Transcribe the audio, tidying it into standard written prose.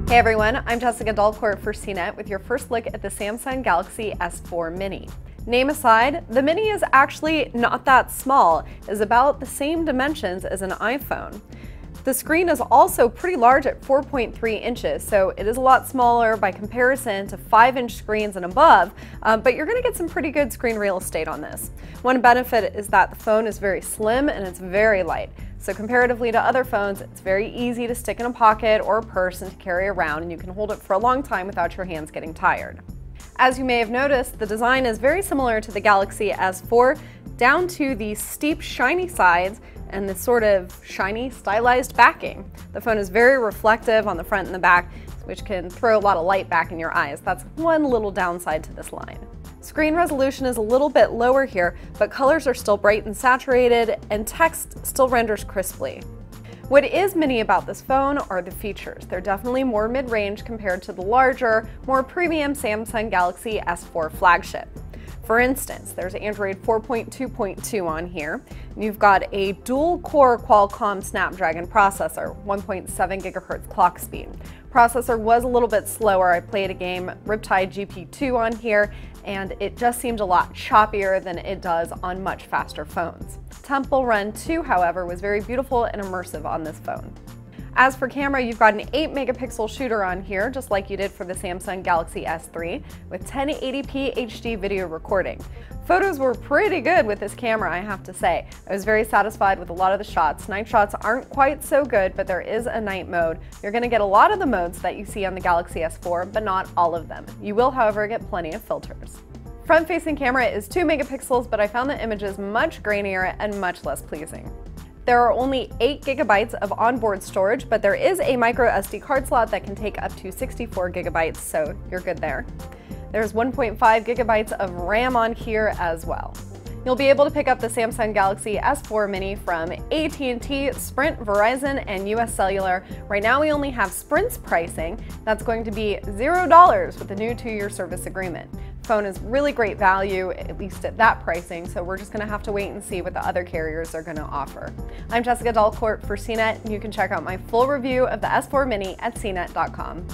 Hey everyone, I'm Jessica Dalcourt for CNET with your first look at the Samsung Galaxy S4 Mini. Name aside, the Mini is actually not that small. It is about the same dimensions as an iPhone. The screen is also pretty large at 4.3 inches, so it is a lot smaller by comparison to 5-inch screens and above, but you're going to get some pretty good screen real estate on this. One benefit is that the phone is very slim and it's very light. So comparatively to other phones, it's very easy to stick in a pocket or a purse and to carry around, and you can hold it for a long time without your hands getting tired. As you may have noticed, the design is very similar to the Galaxy S4, down to the steep, shiny sides and the sort of shiny, stylized backing. The phone is very reflective on the front and the back, which can throw a lot of light back in your eyes. That's one little downside to this line. Screen resolution is a little bit lower here, but colors are still bright and saturated, and text still renders crisply. What is mini about this phone are the features. They're definitely more mid-range compared to the larger, more premium Samsung Galaxy S4 flagship. For instance, there's Android 4.2.2 on here. You've got a dual-core Qualcomm Snapdragon processor, 1.7 GHz clock speed. Processor was a little bit slower. I played a game, Riptide GP2 on here, and it just seemed a lot choppier than it does on much faster phones. Temple Run 2, however, was very beautiful and immersive on this phone. As for camera, you've got an 8-megapixel shooter on here, just like you did for the Samsung Galaxy S3, with 1080p HD video recording. Photos were pretty good with this camera, I have to say. I was very satisfied with a lot of the shots. Night shots aren't quite so good, but there is a night mode. You're going to get a lot of the modes that you see on the Galaxy S4, but not all of them. You will, however, get plenty of filters. Front-facing camera is 2 megapixels, but I found the images much grainier and much less pleasing. There are only 8 gigabytes of onboard storage, but there is a micro SD card slot that can take up to 64 gigabytes, so you're good there. There's 1.5 gigabytes of RAM on here as well. You'll be able to pick up the Samsung Galaxy S4 Mini from AT&T, Sprint, Verizon, and US Cellular. Right now we only have Sprint's pricing. That's going to be $0 with the new 2-year service agreement. Phone is really great value, at least at that pricing, so we're just going to have to wait and see what the other carriers are going to offer. I'm Jessica Dalcourt for CNET, and you can check out my full review of the S4 Mini at cnet.com.